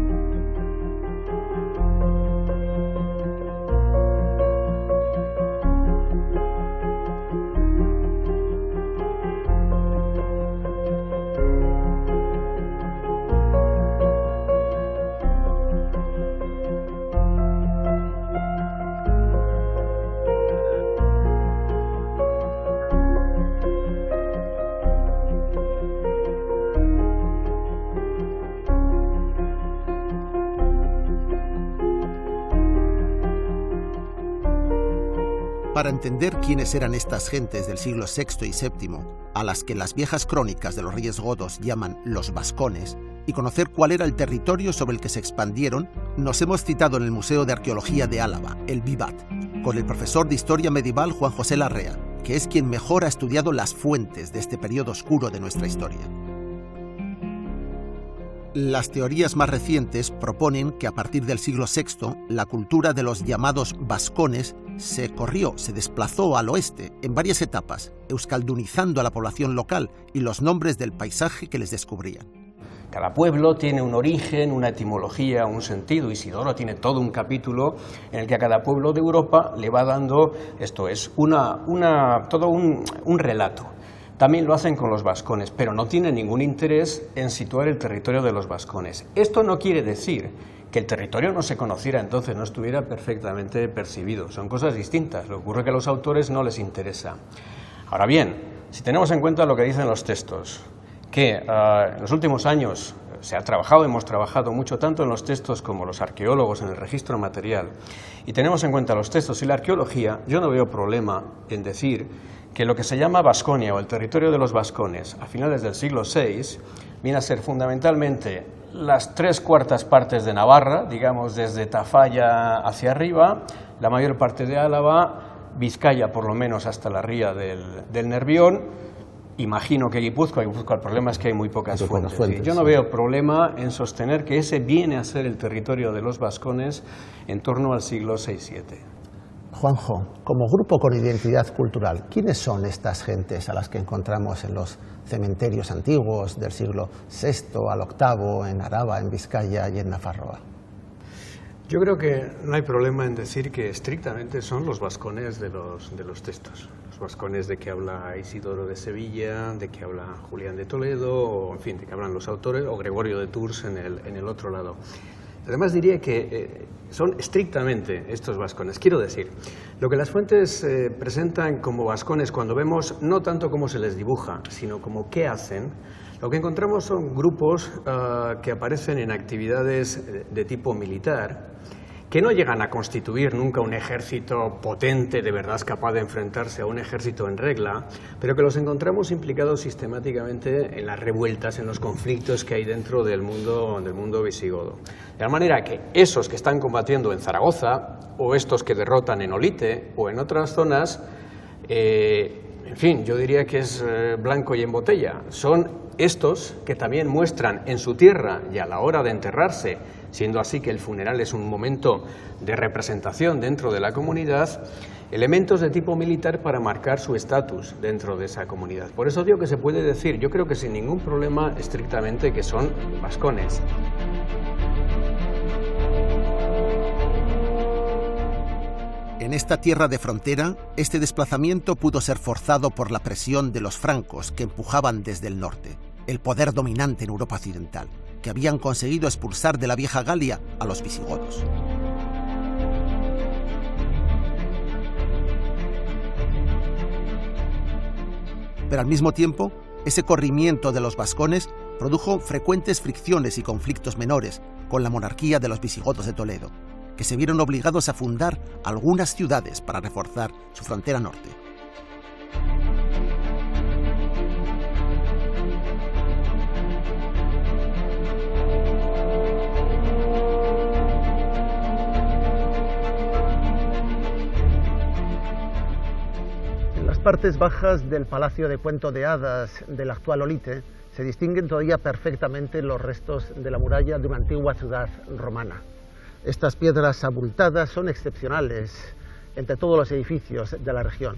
Para entender quiénes eran estas gentes del siglo VI y VII, a las que las viejas crónicas de los reyes godos llaman los vascones, y conocer cuál era el territorio sobre el que se expandieron, nos hemos citado en el Museo de Arqueología de Álava, el Vivat, con el profesor de Historia Medieval Juan José Larrea, que es quien mejor ha estudiado las fuentes de este periodo oscuro de nuestra historia. Las teorías más recientes proponen que a partir del siglo VI la cultura de los llamados vascones se desplazó al oeste en varias etapas, euskaldunizando a la población local y los nombres del paisaje que les descubrían. Cada pueblo tiene un origen, una etimología, un sentido. Isidoro tiene todo un capítulo en el que a cada pueblo de Europa le va dando, esto es, todo un relato. También lo hacen con los vascones, pero no tienen ningún interés en situar el territorio de los vascones. Esto no quiere decir que el territorio no se conociera entonces, no estuviera perfectamente percibido. Son cosas distintas. Lo que ocurre es que a los autores no les interesa. Ahora bien, si tenemos en cuenta lo que dicen los textos, que en los últimos años hemos trabajado mucho tanto en los textos como los arqueólogos en el registro material, y tenemos en cuenta los textos y la arqueología, yo no veo problema en decir que lo que se llama Vasconia o el territorio de los vascones a finales del siglo VI viene a ser fundamentalmente las 3/4 partes de Navarra, digamos desde Tafalla hacia arriba, la mayor parte de Álava, Vizcaya por lo menos hasta la ría del Nervión. Imagino que Guipúzcoa, el problema es que hay muy pocas fuentes. Yo no veo problema en sostener que ese viene a ser el territorio de los vascones en torno al siglo VI-VII. Juanjo, como grupo con identidad cultural, ¿quiénes son estas gentes a las que encontramos en los cementerios antiguos del siglo VI al VIII, en Araba, en Vizcaya y en Nafarroa? Yo creo que no hay problema en decir que estrictamente son los vascones de los textos. Los vascones de que habla Isidoro de Sevilla, de que habla Julián de Toledo, o en fin, de que hablan los autores, o Gregorio de Tours en el otro lado. Además diría que son estrictamente estos vascones. Quiero decir, lo que las fuentes presentan como vascones cuando vemos no tanto cómo se les dibuja, sino como qué hacen, lo que encontramos son grupos que aparecen en actividades de tipo militar, que no llegan a constituir nunca un ejército potente, de verdad capaz de enfrentarse a un ejército en regla, pero que los encontramos implicados sistemáticamente en las revueltas, en los conflictos que hay dentro del mundo visigodo. De tal manera que esos que están combatiendo en Zaragoza, o estos que derrotan en Olite, o en otras zonas, en fin, yo diría que es blanco y en botella. Son estos que también muestran en su tierra y a la hora de enterrarse, siendo así que el funeral es un momento de representación dentro de la comunidad, elementos de tipo militar para marcar su estatus dentro de esa comunidad. Por eso digo que se puede decir, yo creo que sin ningún problema estrictamente, que son vascones. En esta tierra de frontera, este desplazamiento pudo ser forzado por la presión de los francos que empujaban desde el norte, el poder dominante en Europa occidental, que habían conseguido expulsar de la vieja Galia a los visigodos. Pero al mismo tiempo, ese corrimiento de los vascones produjo frecuentes fricciones y conflictos menores con la monarquía de los visigodos de Toledo, que se vieron obligados a fundar algunas ciudades para reforzar su frontera norte. En las partes bajas del Palacio de Cuento de Hadas del actual Olite se distinguen todavía perfectamente los restos de la muralla de una antigua ciudad romana. Estas piedras abultadas son excepcionales entre todos los edificios de la región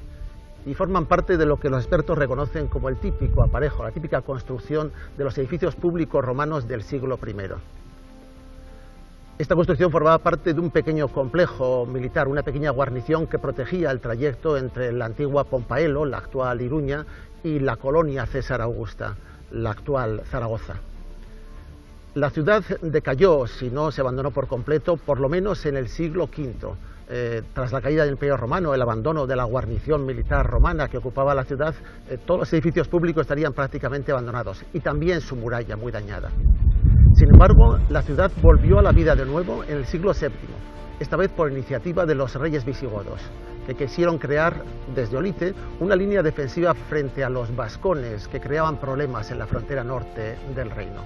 y forman parte de lo que los expertos reconocen como el típico aparejo, la típica construcción de los edificios públicos romanos del siglo I. Esta construcción formaba parte de un pequeño complejo militar, una pequeña guarnición que protegía el trayecto entre la antigua Pompaelo, la actual Iruña, y la colonia César Augusta, la actual Zaragoza. La ciudad decayó, si no se abandonó por completo, por lo menos en el siglo V. Tras la caída del Imperio Romano, el abandono de la guarnición militar romana que ocupaba la ciudad, todos los edificios públicos estarían prácticamente abandonados y también su muralla muy dañada. Sin embargo, la ciudad volvió a la vida de nuevo en el siglo VII, esta vez por iniciativa de los reyes visigodos, que quisieron crear desde Olite una línea defensiva frente a los vascones que creaban problemas en la frontera norte del reino.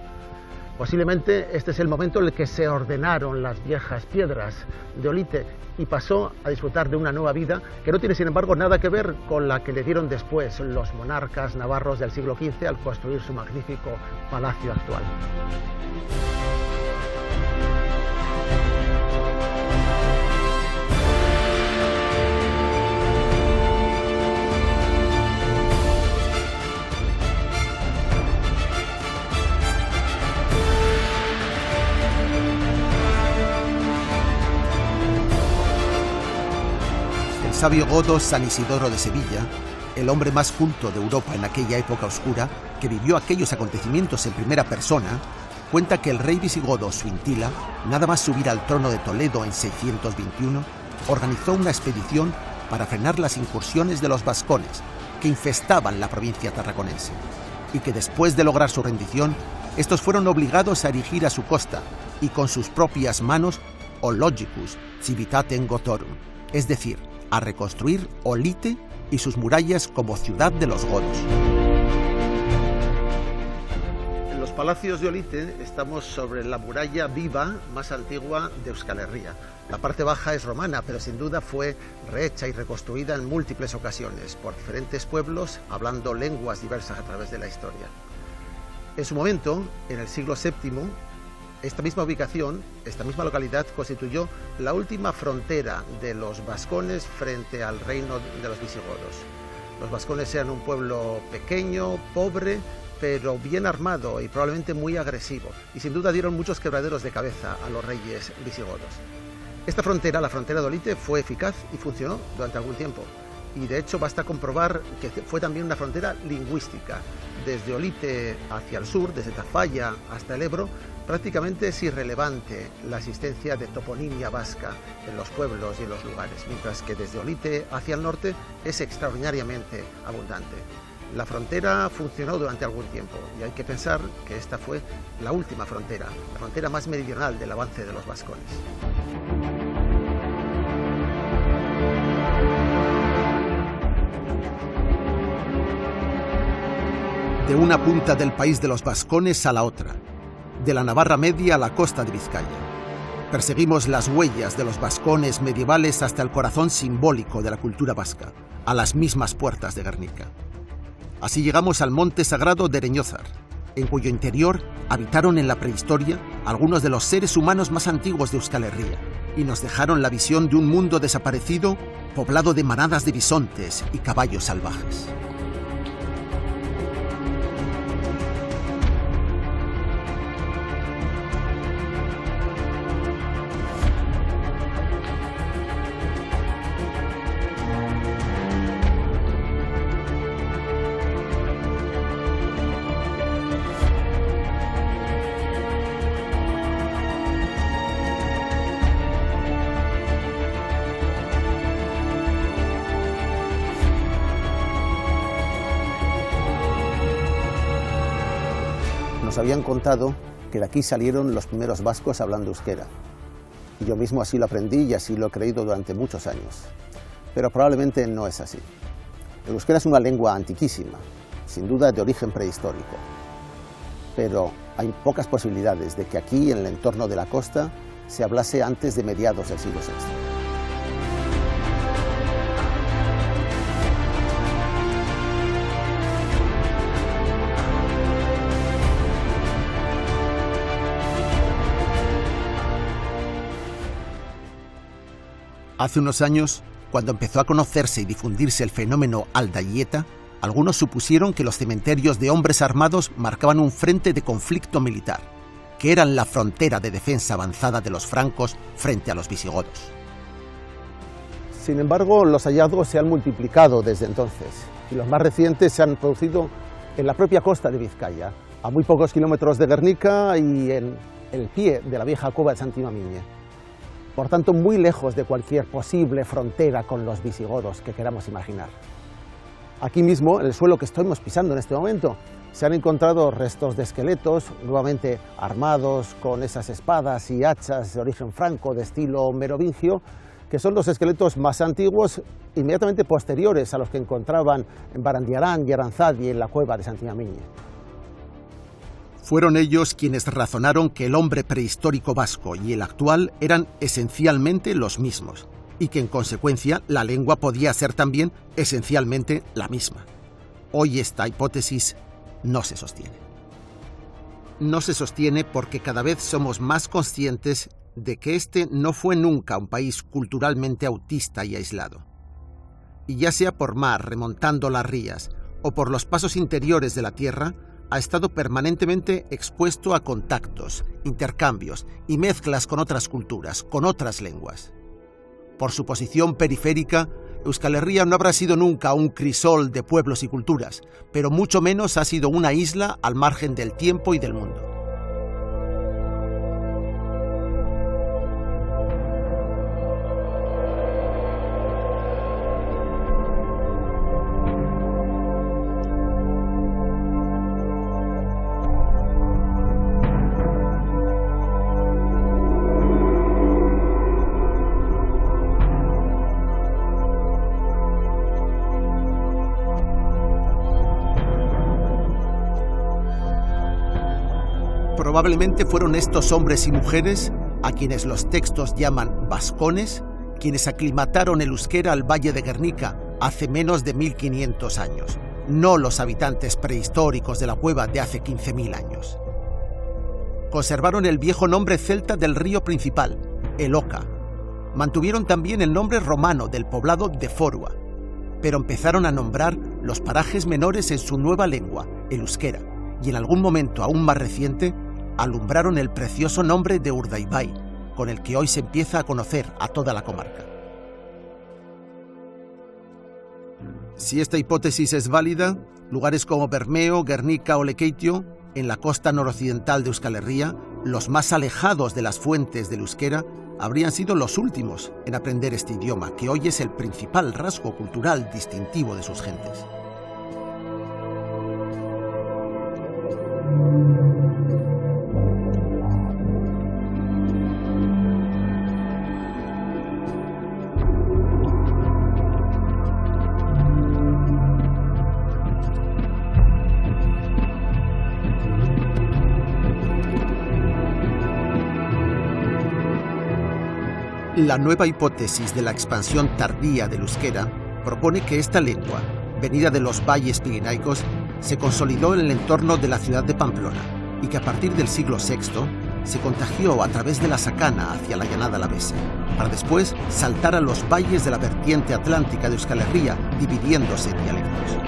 Posiblemente este es el momento en el que se ordenaron las viejas piedras de Olite y pasó a disfrutar de una nueva vida que no tiene, sin embargo, nada que ver con la que le dieron después los monarcas navarros del siglo XV al construir su magnífico palacio actual. El sabio godo San Isidoro de Sevilla, el hombre más culto de Europa en aquella época oscura, que vivió aquellos acontecimientos en primera persona, cuenta que el rey visigodo Suintila, nada más subir al trono de Toledo en 621, organizó una expedición para frenar las incursiones de los vascones, que infestaban la provincia tarraconense, y que después de lograr su rendición, estos fueron obligados a erigir a su costa, y con sus propias manos, Ologicus civitatem Gotorum, es decir, a reconstruir Olite y sus murallas como ciudad de los godos. En los palacios de Olite estamos sobre la muralla viva más antigua de Euskal Herria. La parte baja es romana, pero sin duda fue rehecha y reconstruida en múltiples ocasiones por diferentes pueblos hablando lenguas diversas a través de la historia. En su momento, en el siglo VII, esta misma ubicación, esta misma localidad, constituyó la última frontera de los vascones frente al reino de los visigodos. Los vascones eran un pueblo pequeño, pobre, pero bien armado y probablemente muy agresivo, y sin duda dieron muchos quebraderos de cabeza a los reyes visigodos. Esta frontera, la frontera de Olite, fue eficaz y funcionó durante algún tiempo. Y de hecho basta comprobar que fue también una frontera lingüística. Desde Olite hacia el sur, desde Tafalla hasta el Ebro, prácticamente es irrelevante la existencia de toponimia vasca en los pueblos y en los lugares, mientras que desde Olite hacia el norte es extraordinariamente abundante. La frontera funcionó durante algún tiempo y hay que pensar que esta fue la última frontera, la frontera más meridional del avance de los vascones. De una punta del país de los vascones a la otra, de la Navarra Media a la costa de Vizcaya. Perseguimos las huellas de los vascones medievales hasta el corazón simbólico de la cultura vasca, a las mismas puertas de Guernica. Así llegamos al monte sagrado de Ereñózar, en cuyo interior habitaron en la prehistoria algunos de los seres humanos más antiguos de Euskal Herria, y nos dejaron la visión de un mundo desaparecido, poblado de manadas de bisontes y caballos salvajes. Nos habían contado que de aquí salieron los primeros vascos hablando euskera. Y yo mismo así lo aprendí y así lo he creído durante muchos años. Pero probablemente no es así. El euskera es una lengua antiquísima, sin duda de origen prehistórico. Pero hay pocas posibilidades de que aquí, en el entorno de la costa, se hablase antes de mediados del siglo VI. Hace unos años, cuando empezó a conocerse y difundirse el fenómeno Aldaieta, algunos supusieron que los cementerios de hombres armados marcaban un frente de conflicto militar, que eran la frontera de defensa avanzada de los francos frente a los visigodos. Sin embargo, los hallazgos se han multiplicado desde entonces, y los más recientes se han producido en la propia costa de Vizcaya, a muy pocos kilómetros de Guernica y en el pie de la vieja cueva de Santimamiñe. Por tanto, muy lejos de cualquier posible frontera con los visigodos que queramos imaginar. Aquí mismo, en el suelo que estamos pisando en este momento, se han encontrado restos de esqueletos, nuevamente armados con esas espadas y hachas de origen franco de estilo merovingio, que son los esqueletos más antiguos, inmediatamente posteriores a los que encontraban en Barandiarán y Aranzadi en la cueva de Santimamiñe. Fueron ellos quienes razonaron que el hombre prehistórico vasco y el actual eran esencialmente los mismos, y que en consecuencia la lengua podía ser también esencialmente la misma. Hoy esta hipótesis no se sostiene. No se sostiene porque cada vez somos más conscientes de que este no fue nunca un país culturalmente autista y aislado. Y ya sea por mar, remontando las rías, o por los pasos interiores de la tierra, ha estado permanentemente expuesto a contactos, intercambios y mezclas con otras culturas, con otras lenguas. Por su posición periférica, Euskal Herria no habrá sido nunca un crisol de pueblos y culturas, pero mucho menos ha sido una isla al margen del tiempo y del mundo. Probablemente fueron estos hombres y mujeres, a quienes los textos llaman vascones, quienes aclimataron el euskera al Valle de Guernica hace menos de 1500 años, no los habitantes prehistóricos de la cueva de hace 15.000 años. Conservaron el viejo nombre celta del río principal, el Oca. Mantuvieron también el nombre romano del poblado de Forua, pero empezaron a nombrar los parajes menores en su nueva lengua, el euskera, y en algún momento aún más reciente, alumbraron el precioso nombre de Urdaibai, con el que hoy se empieza a conocer a toda la comarca. Si esta hipótesis es válida, lugares como Bermeo, Guernica o Lekeitio, en la costa noroccidental de Euskal Herria, los más alejados de las fuentes del euskera, habrían sido los últimos en aprender este idioma, que hoy es el principal rasgo cultural distintivo de sus gentes. La nueva hipótesis de la expansión tardía del euskera propone que esta lengua, venida de los valles pirenaicos, se consolidó en el entorno de la ciudad de Pamplona y que a partir del siglo VI se contagió a través de la Sakana hacia la llanada alavesa, para después saltar a los valles de la vertiente atlántica de Euskal Herria, dividiéndose en dialectos.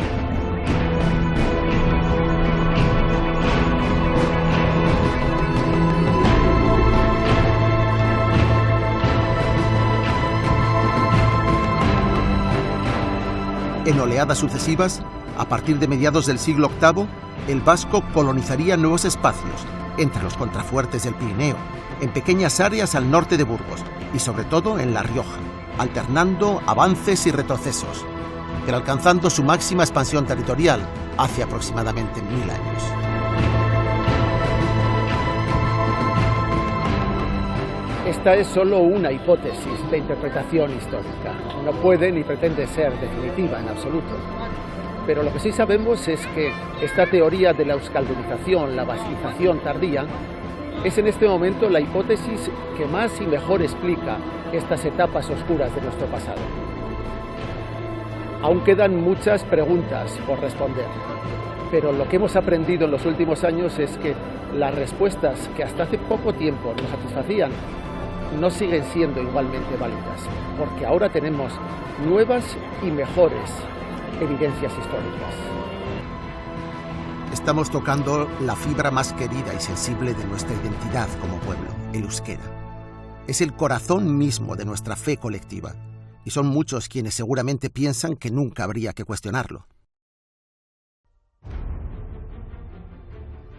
En oleadas sucesivas, a partir de mediados del siglo VIII, el vasco colonizaría nuevos espacios, entre los contrafuertes del Pirineo, en pequeñas áreas al norte de Burgos y sobre todo en La Rioja, alternando avances y retrocesos, pero alcanzando su máxima expansión territorial hace aproximadamente 1000 años. Esta es solo una hipótesis de interpretación histórica. No puede ni pretende ser definitiva en absoluto. Pero lo que sí sabemos es que esta teoría de la euskaldunización, la vasquización tardía, es en este momento la hipótesis que más y mejor explica estas etapas oscuras de nuestro pasado. Aún quedan muchas preguntas por responder, pero lo que hemos aprendido en los últimos años es que las respuestas que hasta hace poco tiempo nos satisfacían no siguen siendo igualmente válidas, porque ahora tenemos nuevas y mejores evidencias históricas. Estamos tocando la fibra más querida y sensible de nuestra identidad como pueblo, el euskera. Es el corazón mismo de nuestra fe colectiva, y son muchos quienes seguramente piensan que nunca habría que cuestionarlo.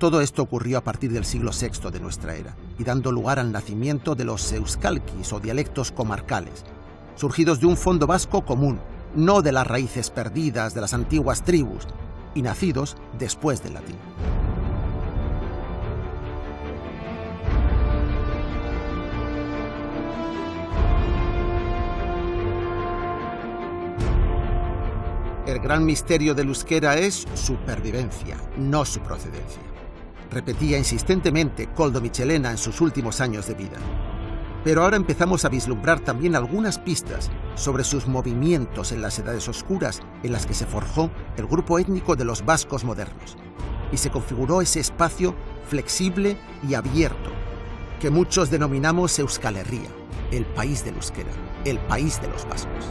Todo esto ocurrió a partir del siglo VI de nuestra era, y dando lugar al nacimiento de los euskalquis o dialectos comarcales, surgidos de un fondo vasco común, no de las raíces perdidas de las antiguas tribus, y nacidos después del latín. El gran misterio del euskera es su pervivencia, no su procedencia. repetía insistentemente Koldo Mitxelena en sus últimos años de vida. Pero ahora empezamos a vislumbrar también algunas pistas sobre sus movimientos en las edades oscuras en las que se forjó el grupo étnico de los vascos modernos y se configuró ese espacio flexible y abierto que muchos denominamos Euskal Herria, el país del euskera, el país de los vascos.